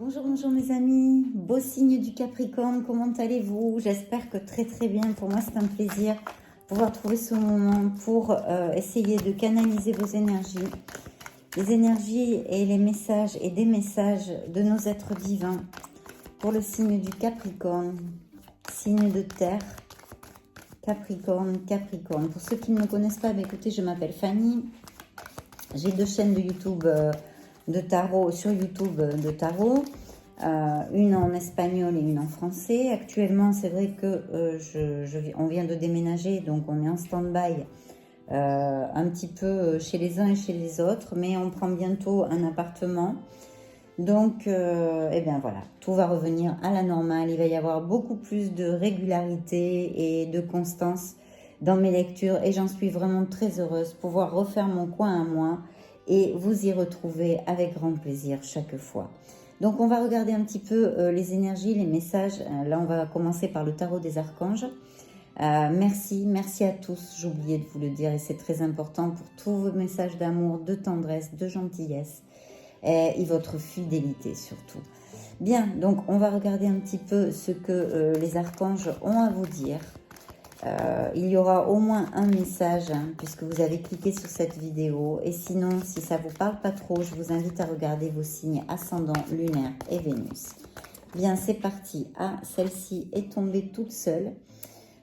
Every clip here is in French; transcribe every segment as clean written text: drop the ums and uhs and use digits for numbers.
Bonjour, bonjour mes amis, beau signe du Capricorne, comment allez-vous? J'espère que très très bien. Pour moi c'est un plaisir de pouvoir trouver ce moment pour essayer de canaliser vos énergies. Les énergies et les messages et des messages de nos êtres divins pour le signe du Capricorne, signe de terre, Capricorne, Capricorne. Pour ceux qui ne me connaissent pas, écoutez, je m'appelle Fanny, j'ai 2 chaînes de YouTube de tarot, sur YouTube de tarot, une en espagnol et une en français. Actuellement, c'est vrai que on vient de déménager, donc on est en stand-by un petit peu chez les uns et chez les autres, mais on prend bientôt un appartement. Donc, eh bien voilà, tout va revenir à la normale. Il va y avoir beaucoup plus de régularité et de constance dans mes lectures et j'en suis vraiment très heureuse. Pouvoir refaire mon coin à moi et vous y retrouver avec grand plaisir chaque fois. Donc on va regarder un petit peu les énergies, les messages. Là on va commencer par le tarot des archanges. Merci à tous, j'ai oublié de vous le dire et c'est très important pour tous vos messages d'amour, de tendresse, de gentillesse et votre fidélité surtout. Bien, donc on va regarder un petit peu ce que les archanges ont à vous dire. Il y aura au moins un message puisque vous avez cliqué sur cette vidéo. Et sinon, si ça ne vous parle pas trop, je vous invite à regarder vos signes ascendant, lunaire et Vénus. Bien, c'est parti. Ah, celle-ci est tombée toute seule.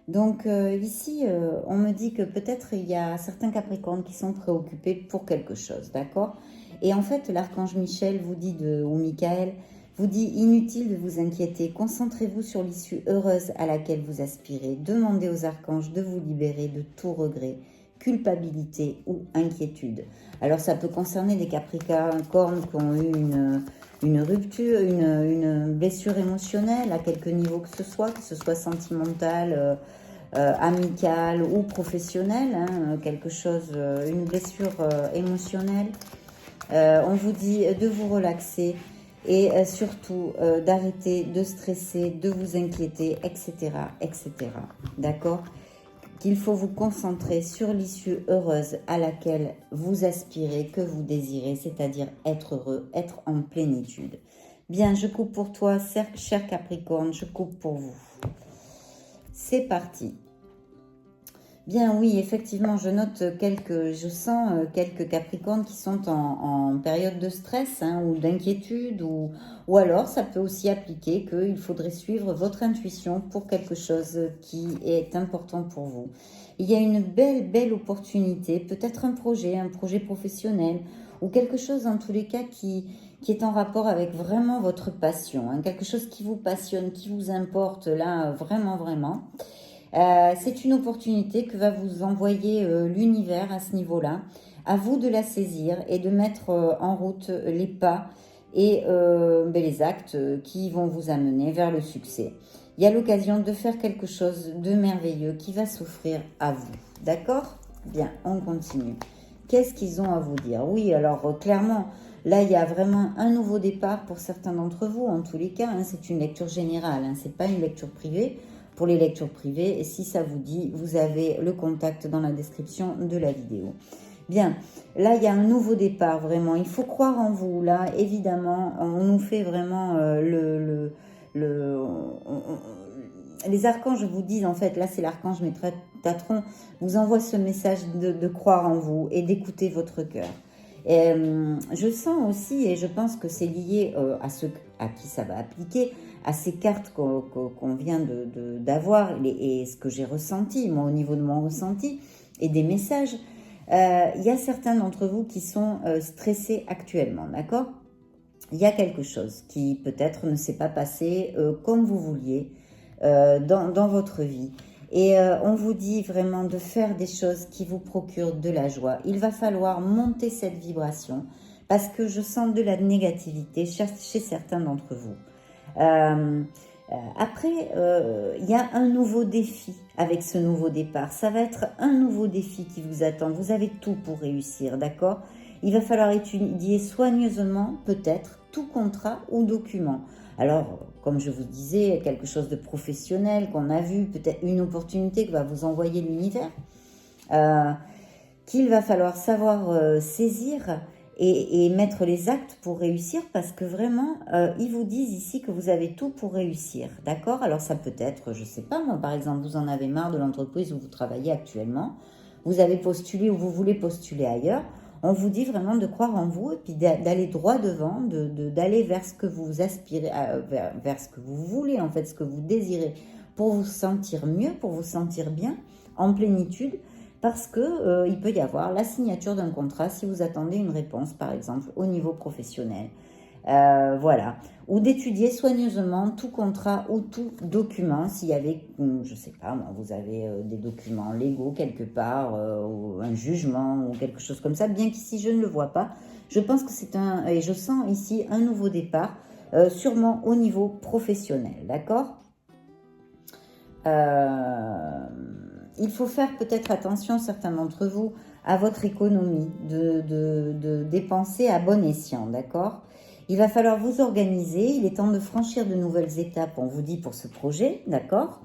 Donc ici, on me dit que peut-être il y a certains Capricornes qui sont préoccupés pour quelque chose, d'accord? Et en fait, l'archange Michel vous dit, ou Michael, vous dit inutile de vous inquiéter, concentrez-vous sur l'issue heureuse à laquelle vous aspirez. Demandez aux archanges de vous libérer de tout regret, culpabilité ou inquiétude. Alors ça peut concerner des Capricornes qui ont eu une rupture, une blessure émotionnelle à quelque niveau que ce soit sentimental, amical ou professionnel, quelque chose, une blessure émotionnelle. On vous dit de vous relaxer et surtout d'arrêter de stresser, de vous inquiéter, etc. etc. D'accord? Qu'il faut vous concentrer sur l'issue heureuse à laquelle vous aspirez, que vous désirez, c'est-à-dire être heureux, être en plénitude. Bien, je coupe pour toi, cher Capricorne, je coupe pour vous. C'est parti. Bien, oui, effectivement, je sens quelques Capricornes qui sont en période de stress ou d'inquiétude, ou alors ça peut aussi appliquer qu'il faudrait suivre votre intuition pour quelque chose qui est important pour vous. Il y a une belle opportunité, peut-être un projet professionnel, ou quelque chose en tous les cas qui est en rapport avec vraiment votre passion, quelque chose qui vous passionne, qui vous importe là, vraiment. C'est une opportunité que va vous envoyer l'univers à ce niveau-là. À vous de la saisir et de mettre en route les pas et les actes qui vont vous amener vers le succès. Il y a l'occasion de faire quelque chose de merveilleux qui va s'offrir à vous. D'accord? Bien, on continue. Qu'est-ce qu'ils ont à vous dire? Oui, alors clairement, là, il y a vraiment un nouveau départ pour certains d'entre vous. En tous les cas, c'est une lecture générale, ce n'est pas une lecture privée. Pour les lectures privées, et si ça vous dit, vous avez le contact dans la description de la vidéo. Bien, là il y a un nouveau départ vraiment, il faut croire en vous. Là évidemment, on nous fait vraiment les archanges vous disent, en fait, là c'est l'archange Métatron, vous envoie ce message de croire en vous et d'écouter votre cœur. Et, je sens aussi, et je pense que c'est lié à ceux à qui ça va appliquer, à ces cartes qu'on vient d'avoir et ce que j'ai ressenti, moi au niveau de mon ressenti et des messages, il y a certains d'entre vous qui sont stressés actuellement, d'accord? Il y a quelque chose qui peut-être ne s'est pas passé comme vous vouliez dans votre vie. Et on vous dit vraiment de faire des choses qui vous procurent de la joie. Il va falloir monter cette vibration parce que je sens de la négativité chez certains d'entre vous. Après, il y a un nouveau défi avec ce nouveau départ. Ça va être un nouveau défi qui vous attend. Vous avez tout pour réussir, d'accord? Il va falloir étudier soigneusement, peut-être, tout contrat ou document. Alors, comme je vous disais, quelque chose de professionnel qu'on a vu, peut-être une opportunité que va vous envoyer l'univers, qu'il va falloir savoir saisir et mettre les actes pour réussir, parce que vraiment, ils vous disent ici que vous avez tout pour réussir, d'accord? Alors ça peut être, je sais pas moi, par exemple, vous en avez marre de l'entreprise où vous travaillez actuellement, vous avez postulé ou vous voulez postuler ailleurs, on vous dit vraiment de croire en vous et puis d'aller droit devant, d'aller vers ce que vous aspirez, vers ce que vous voulez, en fait, ce que vous désirez, pour vous sentir mieux, pour vous sentir bien, en plénitude, parce que il peut y avoir la signature d'un contrat si vous attendez une réponse, par exemple, au niveau professionnel. Voilà. Ou d'étudier soigneusement tout contrat ou tout document, s'il y avait, je sais pas, vous avez des documents légaux quelque part, ou un jugement ou quelque chose comme ça, bien qu'ici je ne le vois pas. Je pense que c'est et je sens ici un nouveau départ, sûrement au niveau professionnel, d'accord? Il faut faire peut-être attention, certains d'entre vous, à votre économie, de dépenser à bon escient, d'accord? Il va falloir vous organiser, il est temps de franchir de nouvelles étapes, on vous dit, pour ce projet, d'accord?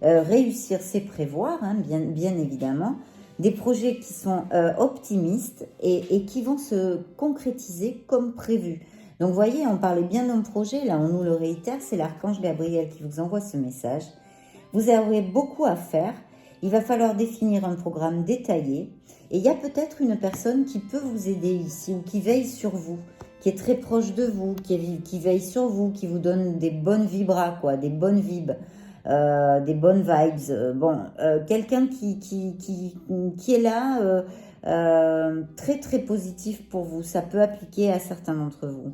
Réussir, c'est prévoir, hein, bien évidemment. Des projets qui sont optimistes et qui vont se concrétiser comme prévu. Donc, vous voyez, on parlait bien d'un projet, là, on nous le réitère, c'est l'archange Gabriel qui vous envoie ce message. Vous aurez beaucoup à faire. Il va falloir définir un programme détaillé. Et il y a peut-être une personne qui peut vous aider ici ou qui veille sur vous, qui est très proche de vous, qui veille sur vous, qui vous donne des bonnes vibras, quoi, des bonnes vibes, des bonnes vibes. Quelqu'un qui est là, très très positif pour vous. Ça peut appliquer à certains d'entre vous.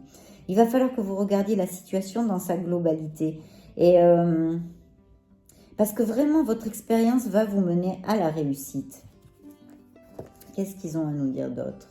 Il va falloir que vous regardiez la situation dans sa globalité. Et parce que vraiment, votre expérience va vous mener à la réussite. Qu'est-ce qu'ils ont à nous dire d'autre?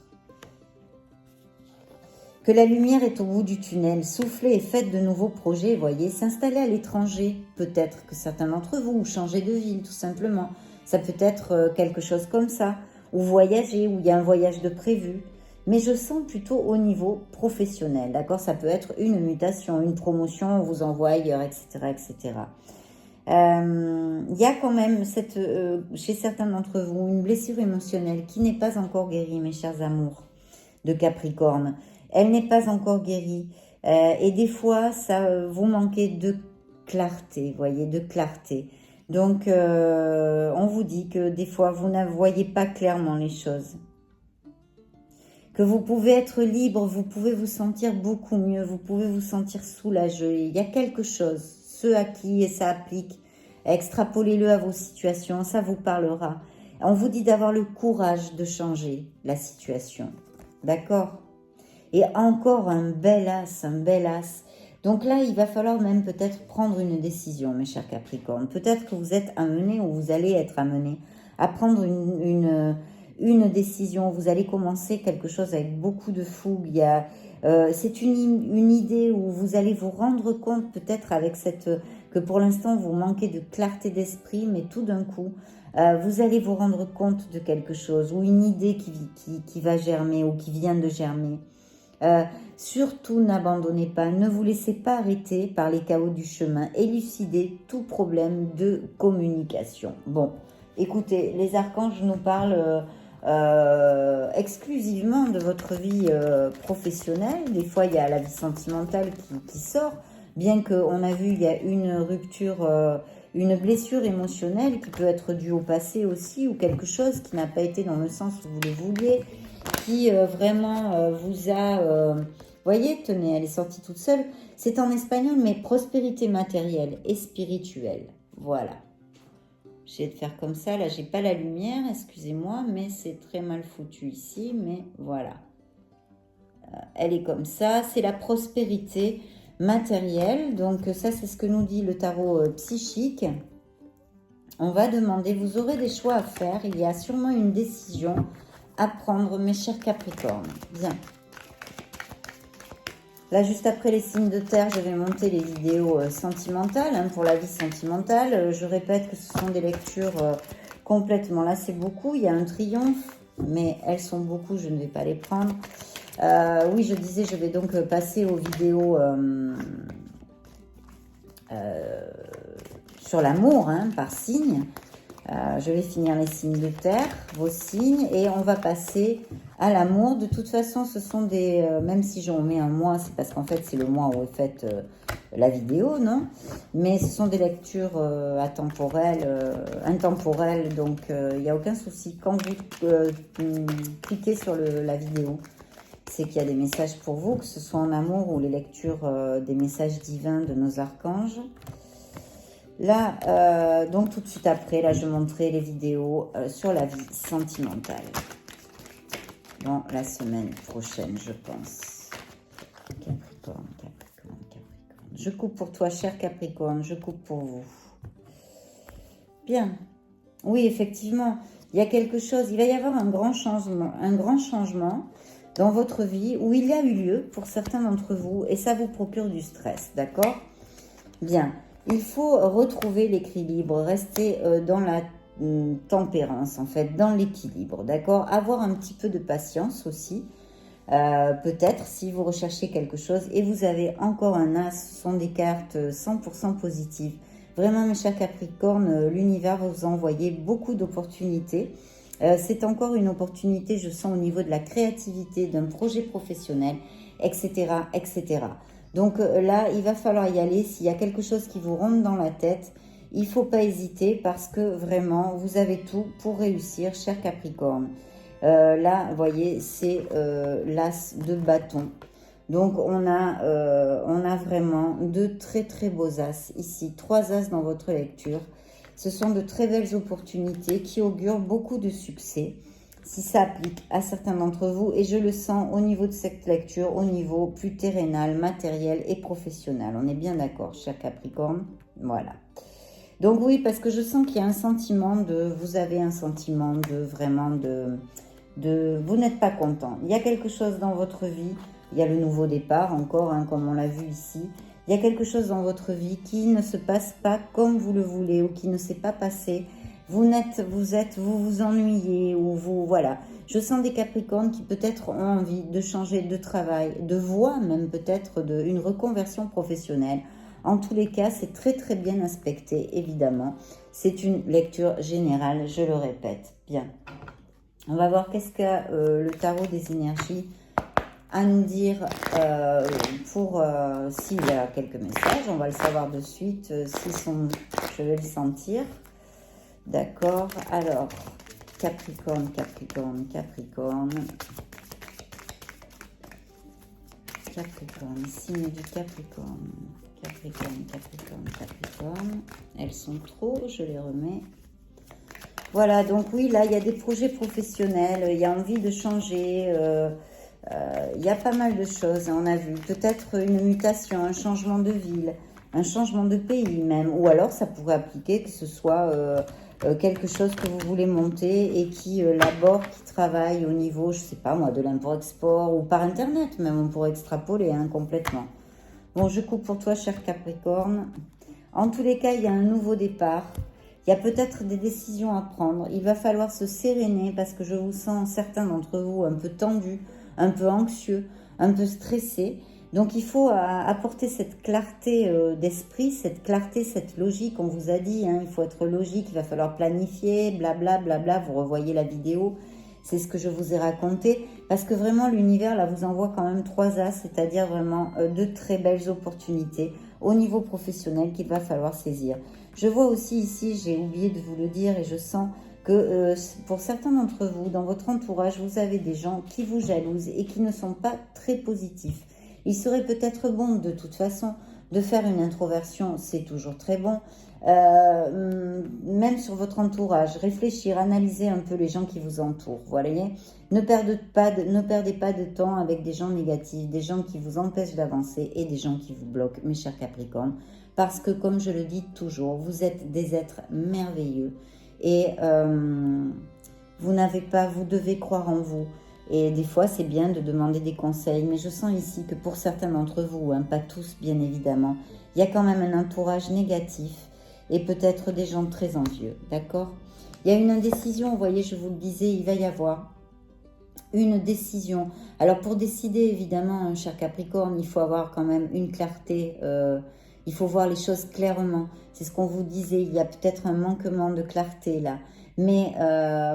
Que la lumière est au bout du tunnel. Soufflez et faites de nouveaux projets, voyez. S'installer à l'étranger, peut-être que certains d'entre vous, ou changer de ville, tout simplement. Ça peut être quelque chose comme ça. Ou voyager, où il y a un voyage de prévu. Mais je sens plutôt au niveau professionnel, d'accord? Ça peut être une mutation, une promotion, on vous envoie ailleurs, etc., etc. Il y a quand même chez certains d'entre vous une blessure émotionnelle qui n'est pas encore guérie, mes chers amours de Capricorne. Elle n'est pas encore guérie. Et des fois, ça vous manquez de clarté, voyez, de clarté. Donc, on vous dit que des fois, vous ne voyez pas clairement les choses. Que vous pouvez être libre, vous pouvez vous sentir beaucoup mieux, vous pouvez vous sentir soulagé. Il y a quelque chose, ceux à qui ça applique, extrapolez-le à vos situations, ça vous parlera. On vous dit d'avoir le courage de changer la situation, d'accord? Et encore un bel as, un bel as. Donc là, il va falloir même peut-être prendre une décision, mes chers Capricornes. Peut-être que vous êtes amené ou vous allez être amené à prendre une décision. Vous allez commencer quelque chose avec beaucoup de fougue. C'est une idée où vous allez vous rendre compte peut-être avec que pour l'instant vous manquez de clarté d'esprit, mais tout d'un coup, vous allez vous rendre compte de quelque chose ou une idée qui va germer ou qui vient de germer. Surtout n'abandonnez pas, ne vous laissez pas arrêter par les chaos du chemin, élucidez tout problème de communication. Bon, écoutez, les archanges nous parlent exclusivement de votre vie professionnelle. Des fois, il y a la vie sentimentale qui sort, bien qu'on a vu, il y a une rupture, une blessure émotionnelle qui peut être due au passé aussi, ou quelque chose qui n'a pas été dans le sens où vous le vouliez, qui vraiment vous a... voyez, tenez, elle est sortie toute seule. C'est en espagnol, mais prospérité matérielle et spirituelle. Voilà. J'ai de faire comme ça. Là, j'ai pas la lumière, excusez-moi, mais c'est très mal foutu ici. Mais voilà. Elle est comme ça. C'est la prospérité matérielle. Donc ça, c'est ce que nous dit le tarot psychique. On va demander, vous aurez des choix à faire. Il y a sûrement une décision à prendre, mes chers Capricornes. Bien. Là, juste après les signes de terre, je vais monter les vidéos sentimentales, hein, pour la vie sentimentale. Je répète que ce sont des lectures complètement... Là, c'est beaucoup. Il y a un triomphe, mais elles sont beaucoup. Je ne vais pas les prendre. Oui, je disais, je vais donc passer aux vidéos sur l'amour, hein, par signe. Je vais finir les signes de terre, vos signes, et on va passer à l'amour. De toute façon, ce sont des... même si j'en mets un mois, c'est parce qu'en fait, c'est le mois où est faite la vidéo, non? Mais ce sont des lectures intemporelles, donc il n'y a aucun souci. Quand vous cliquez sur la vidéo, c'est qu'il y a des messages pour vous, que ce soit en amour ou les lectures des messages divins de nos archanges. Là, donc tout de suite après, là, je montrerai les vidéos sur la vie sentimentale. Dans la semaine prochaine, je pense. Capricorne, Capricorne, Capricorne. Je coupe pour toi, cher Capricorne, je coupe pour vous. Bien. Oui, effectivement, il y a quelque chose, il va y avoir un grand changement dans votre vie où il y a eu lieu pour certains d'entre vous et ça vous procure du stress, d'accord? Bien. Il faut retrouver l'équilibre, rester dans la tempérance, en fait, dans l'équilibre, d'accord? Avoir un petit peu de patience aussi, peut-être, si vous recherchez quelque chose et vous avez encore un as, ce sont des cartes 100% positives. Vraiment, mes chers Capricornes, l'univers va vous envoyer beaucoup d'opportunités. C'est encore une opportunité, je sens, au niveau de la créativité, d'un projet professionnel, etc., etc. Donc là, il va falloir y aller. S'il y a quelque chose qui vous rentre dans la tête, il ne faut pas hésiter parce que vraiment, vous avez tout pour réussir, cher Capricorne. Là, vous voyez, c'est l'as de bâton. Donc, on a vraiment de très, très beaux as ici. 3 as dans votre lecture. Ce sont de très belles opportunités qui augurent beaucoup de succès. Si ça applique à certains d'entre vous, et je le sens au niveau de cette lecture, au niveau plus terrénal, matériel et professionnel. On est bien d'accord, cher Capricorne? Voilà. Donc oui, parce que je sens qu'il y a un sentiment vous avez un sentiment vous n'êtes pas content. Il y a quelque chose dans votre vie, il y a le nouveau départ encore, hein, comme on l'a vu ici. Il y a quelque chose dans votre vie qui ne se passe pas comme vous le voulez ou qui ne s'est pas passé. Vous vous ennuyez ou vous, voilà. Je sens des Capricornes qui peut-être ont envie de changer de travail, de voie même peut-être, une reconversion professionnelle. En tous les cas, c'est très très bien aspecté, évidemment. C'est une lecture générale, je le répète. Bien. On va voir qu'est-ce que le tarot des énergies à nous dire pour s'il y a quelques messages. On va le savoir de suite. Je vais le sentir. D'accord. Alors, Capricorne, Capricorne, Capricorne. Capricorne, signe du Capricorne. Capricorne, Capricorne, Capricorne. Elles sont trop, je les remets. Voilà, donc oui, là, il y a des projets professionnels, il y a envie de changer, il y a pas mal de choses, on a vu. Peut-être une mutation, un changement de ville, un changement de pays même. Ou alors, ça pourrait appliquer que ce soit quelque chose que vous voulez monter et qui travaille au niveau, je sais pas moi, de l'import-export ou par Internet même, on pourrait extrapoler complètement. Bon, je coupe pour toi, cher Capricorne. En tous les cas, il y a un nouveau départ. Il y a peut-être des décisions à prendre. Il va falloir se séréner parce que je vous sens, certains d'entre vous, un peu tendus, un peu anxieux, un peu stressés. Donc, il faut apporter cette clarté d'esprit, cette clarté, cette logique. On vous a dit, il faut être logique, il va falloir planifier, blabla, blabla. Vous revoyez la vidéo. C'est ce que je vous ai raconté. Parce que vraiment, l'univers, là, vous envoie quand même 3 as, c'est-à-dire vraiment de très belles opportunités au niveau professionnel qu'il va falloir saisir. Je vois aussi ici, j'ai oublié de vous le dire, et je sens que pour certains d'entre vous, dans votre entourage, vous avez des gens qui vous jalousent et qui ne sont pas très positifs. Il serait peut-être bon, de toute façon, de faire une introversion, c'est toujours très bon. Même sur votre entourage, réfléchir, analyser un peu les gens qui vous entourent. Vous voyez, ne perdez pas de temps avec des gens négatifs, des gens qui vous empêchent d'avancer et des gens qui vous bloquent, mes chers Capricornes. Parce que, comme je le dis toujours, vous êtes des êtres merveilleux et vous devez croire en vous. Et des fois, c'est bien de demander des conseils. Mais je sens ici que pour certains d'entre vous, pas tous bien évidemment, il y a quand même un entourage négatif et peut-être des gens très envieux. D'accord? Il y a une indécision, vous voyez, je vous le disais, il va y avoir une décision. Alors, pour décider, évidemment, cher Capricorne, il faut avoir quand même une clarté. Il faut voir les choses clairement. C'est ce qu'on vous disait. Il y a peut-être un manquement de clarté là. Mais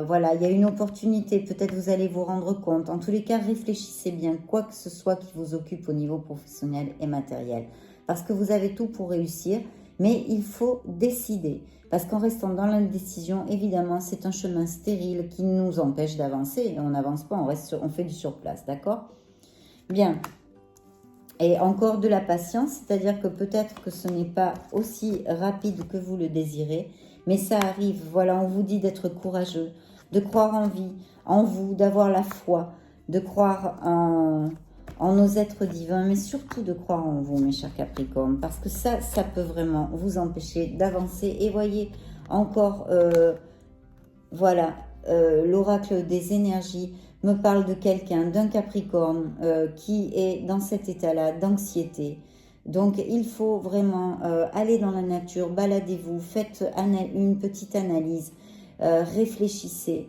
voilà, il y a une opportunité. Peut-être vous allez vous rendre compte. En tous les cas, réfléchissez bien, quoi que ce soit qui vous occupe au niveau professionnel et matériel. Parce que vous avez tout pour réussir, mais il faut décider. Parce qu'en restant dans l'indécision, évidemment, c'est un chemin stérile qui nous empêche d'avancer. Et on n'avance pas, on fait du surplace, d'accord? Bien. Et encore de la patience, c'est-à-dire que peut-être que ce n'est pas aussi rapide que vous le désirez, mais ça arrive. Voilà, on vous dit d'être courageux, de croire en vie, en vous, d'avoir la foi, de croire en nos êtres divins, mais surtout de croire en vous, mes chers Capricornes, parce que ça peut vraiment vous empêcher d'avancer. Et voyez, encore, voilà, l'oracle des énergies me parle de quelqu'un, d'un Capricorne, qui est dans cet état-là d'anxiété. Donc, il faut vraiment aller dans la nature, baladez-vous, faites une petite analyse, réfléchissez,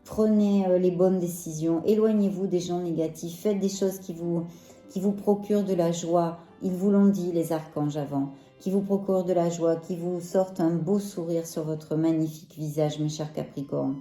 prenez les bonnes décisions, éloignez-vous des gens négatifs, faites des choses qui vous procurent de la joie. Ils vous l'ont dit, les archanges avant, qui vous procurent de la joie, qui vous sortent un beau sourire sur votre magnifique visage, mes chers Capricornes.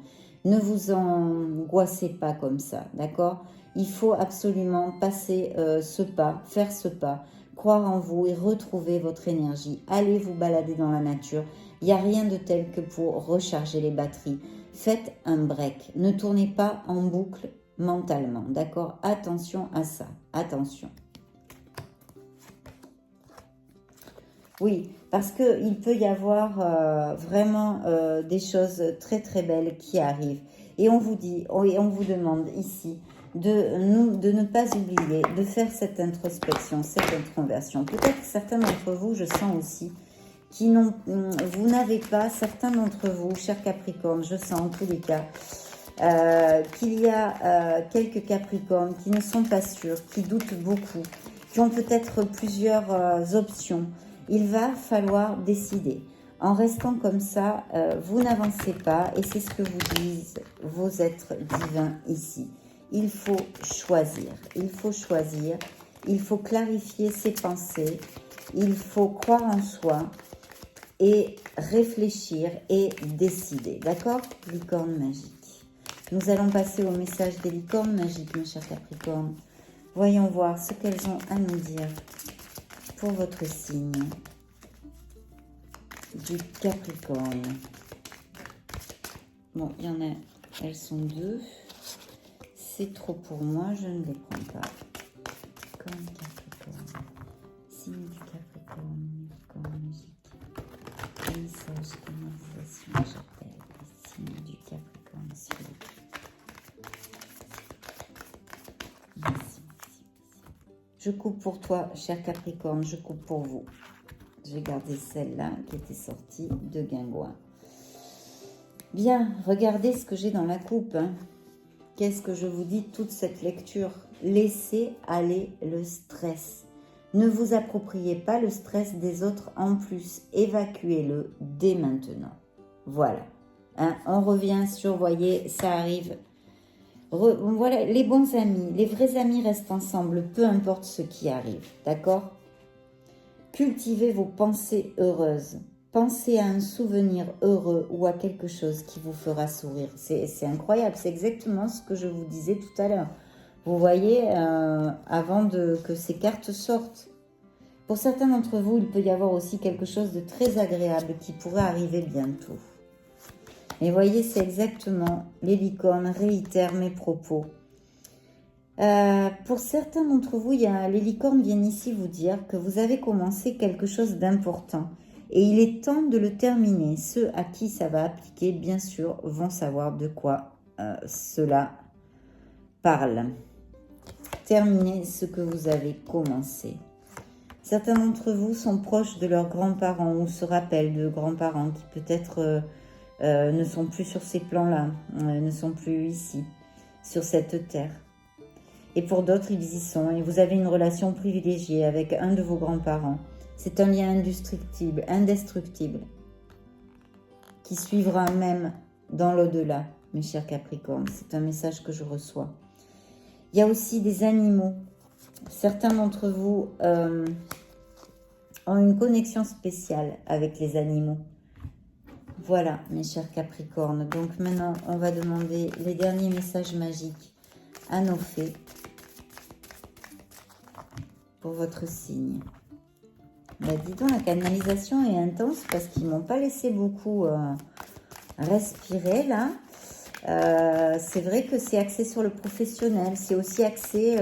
Ne vous angoissez pas comme ça, d'accord? Il faut absolument passer ce pas, faire ce pas, croire en vous et retrouver votre énergie. Allez vous balader dans la nature. Il n'y a rien de tel que pour recharger les batteries. Faites un break. Ne tournez pas en boucle mentalement, d'accord? Attention à ça, attention. Oui, parce qu'il peut y avoir vraiment des choses très très belles qui arrivent. Et on vous dit, et on vous demande ici de ne pas oublier de faire cette introspection, cette introversion. Peut-être que certains d'entre vous, je sens aussi, vous n'avez pas, certains d'entre vous, chers Capricornes, je sens en tous les cas, qu'il y a quelques Capricornes qui ne sont pas sûrs, qui doutent beaucoup, qui ont peut-être plusieurs options. Il va falloir décider. En restant comme ça, vous n'avancez pas et c'est ce que vous disent vos êtres divins ici. Il faut choisir, il faut clarifier ses pensées, il faut croire en soi et réfléchir et décider. D'accord? Licorne magique. Nous allons passer au message des licornes magiques, mes chers Capricornes. Voyons voir ce qu'elles ont à nous dire pour votre signe du Capricorne. Bon, il y en a, elles sont deux. C'est trop pour moi, je ne les prends pas. Comme Capricorne. Signe du Capricorne, licorne magique. Message, canalisation, j'appelle les signes du Capricorne sur les... Merci. Je coupe pour toi, cher Capricorne, je coupe pour vous. J'ai gardé celle-là qui était sortie de Guingouin. Bien, regardez ce que j'ai dans la coupe. Hein. Qu'est-ce que je vous dis toute cette lecture? Laissez aller le stress. Ne vous appropriez pas le stress des autres en plus. Évacuez-le dès maintenant. Voilà. Hein, on revient sur, voyez, ça arrive. Voilà, les bons amis, les vrais amis restent ensemble, peu importe ce qui arrive. D'accord? Cultivez vos pensées heureuses. Pensez à un souvenir heureux ou à quelque chose qui vous fera sourire. C'est incroyable, c'est exactement ce que je vous disais tout à l'heure. Vous voyez, avant que ces cartes sortent. Pour certains d'entre vous, il peut y avoir aussi quelque chose de très agréable qui pourrait arriver bientôt. Et voyez, c'est exactement, les licornes réitèrent mes propos. Pour certains d'entre vous, les licornes viennent ici vous dire que vous avez commencé quelque chose d'important. Et il est temps de le terminer. Ceux à qui ça va appliquer, bien sûr, vont savoir de quoi cela parle. Terminez ce que vous avez commencé. Certains d'entre vous sont proches de leurs grands-parents ou se rappellent de grands-parents qui peut-être ne sont plus sur ces plans-là, ne sont plus ici, sur cette terre. Et pour d'autres, ils y sont. Et vous avez une relation privilégiée avec un de vos grands-parents. C'est un lien indestructible, qui suivra même dans l'au-delà, mes chers Capricornes. C'est un message que je reçois. Il y a aussi des animaux. Certains d'entre vous ont une connexion spéciale avec les animaux. Voilà, mes chers Capricornes. Donc maintenant, on va demander les derniers messages magiques à nos fées pour votre signe. Bah, dis donc, la canalisation est intense parce qu'ils ne m'ont pas laissé beaucoup respirer là. C'est vrai que c'est axé sur le professionnel. C'est aussi axé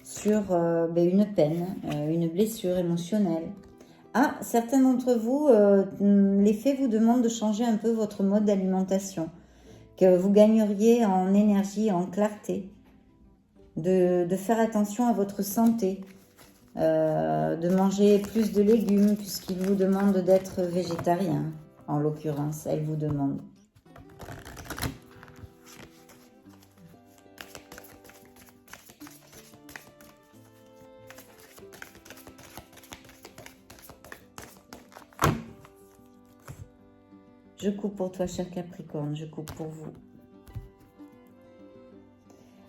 sur une peine, une blessure émotionnelle. Ah, certains d'entre vous, les fées vous demandent de changer un peu votre mode d'alimentation. Que vous gagneriez en énergie, en clarté. De faire attention à votre santé. De manger plus de légumes puisqu'il vous demande d'être végétarien. En l'occurrence, elle vous demande. Je coupe pour toi, cher Capricorne, je coupe pour vous.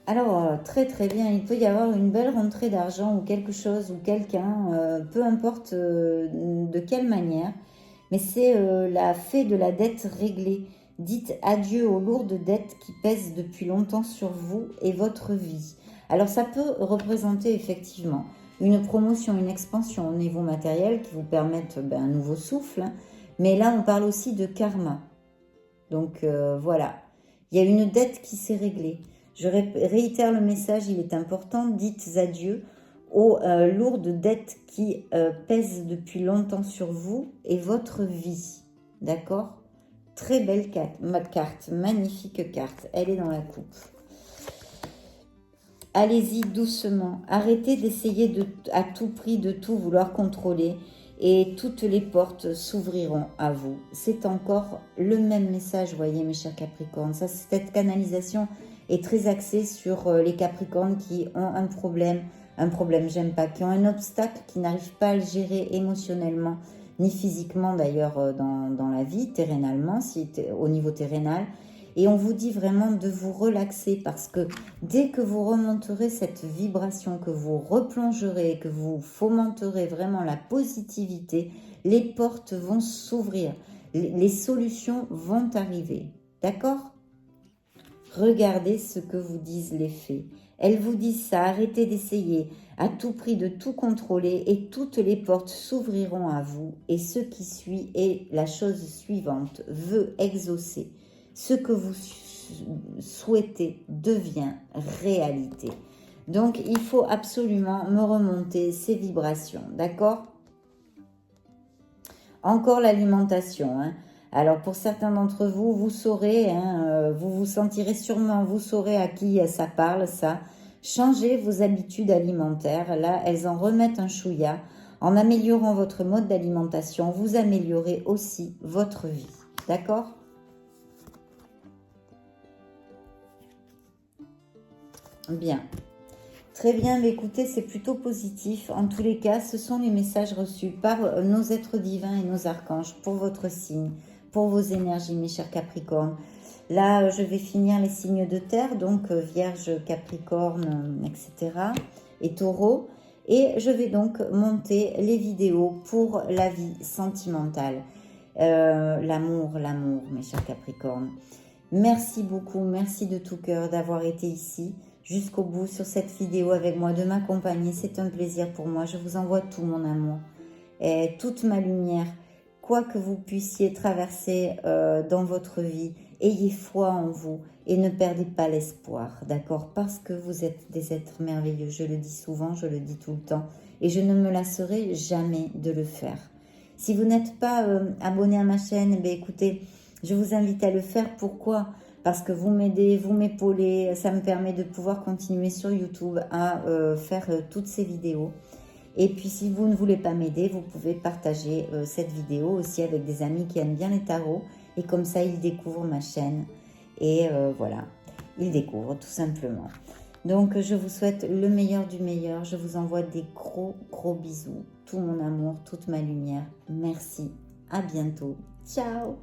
Alors, très très bien, il peut y avoir une belle rentrée d'argent ou quelque chose ou quelqu'un, peu importe de quelle manière, mais c'est la fée de la dette réglée. Dites adieu aux lourdes dettes qui pèsent depuis longtemps sur vous et votre vie. Alors, ça peut représenter effectivement une promotion, une expansion au niveau matériel qui vous permettent un nouveau souffle, hein. Mais là, on parle aussi de karma. Donc, voilà. Il y a une dette qui s'est réglée. Je réitère le message, il est important. Dites adieu aux lourdes dettes qui pèsent depuis longtemps sur vous et votre vie. D'accord? Très belle carte, magnifique carte. Elle est dans la coupe. Allez-y doucement. Arrêtez d'essayer à tout prix de tout vouloir contrôler. Et toutes les portes s'ouvriront à vous. C'est encore le même message, vous voyez, mes chers Capricornes. Cette canalisation est très axée sur les Capricornes qui ont un problème, j'aime pas, qui ont un obstacle, qui n'arrivent pas à le gérer émotionnellement, ni physiquement d'ailleurs dans la vie, terrénalement, au niveau terrénal. Et on vous dit vraiment de vous relaxer parce que dès que vous remonterez cette vibration, que vous replongerez, que vous fomenterez vraiment la positivité, les portes vont s'ouvrir, les solutions vont arriver. D'accord? Regardez ce que vous disent les fées. Elles vous disent ça, arrêtez d'essayer à tout prix de tout contrôler et toutes les portes s'ouvriront à vous. Et ce qui suit est la chose suivante, veut exaucer. Ce que vous souhaitez devient réalité. Donc, il faut absolument me remonter ces vibrations, d'accord? Encore l'alimentation, hein. Alors, pour certains d'entre vous, vous saurez, hein, vous vous sentirez sûrement, vous saurez à qui ça parle, ça. Changez vos habitudes alimentaires. Là, elles en remettent un chouïa. En améliorant votre mode d'alimentation, vous améliorez aussi votre vie, d'accord? Bien. Très bien, mais écoutez, c'est plutôt positif. En tous les cas, ce sont les messages reçus par nos êtres divins et nos archanges pour votre signe, pour vos énergies, mes chers Capricornes. Là, je vais finir les signes de terre, donc Vierge, Capricorne, etc. et Taureau. Et je vais donc monter les vidéos pour la vie sentimentale. L'amour, mes chers Capricornes. Merci beaucoup, merci de tout cœur d'avoir été ici jusqu'au bout sur cette vidéo avec moi, de m'accompagner. C'est un plaisir pour moi. Je vous envoie tout mon amour et toute ma lumière. Quoi que vous puissiez traverser dans votre vie, ayez foi en vous et ne perdez pas l'espoir, d'accord? Parce que vous êtes des êtres merveilleux. Je le dis souvent, je le dis tout le temps et je ne me lasserai jamais de le faire. Si vous n'êtes pas abonné à ma chaîne, écoutez, je vous invite à le faire. Pourquoi ? Parce que vous m'aidez, vous m'épaulez, ça me permet de pouvoir continuer sur YouTube à faire toutes ces vidéos. Et puis si vous ne voulez pas m'aider, vous pouvez partager cette vidéo aussi avec des amis qui aiment bien les tarots. Et comme ça, ils découvrent ma chaîne. Et voilà, ils découvrent tout simplement. Donc je vous souhaite le meilleur du meilleur. Je vous envoie des gros bisous. Tout mon amour, toute ma lumière. Merci. À bientôt. Ciao.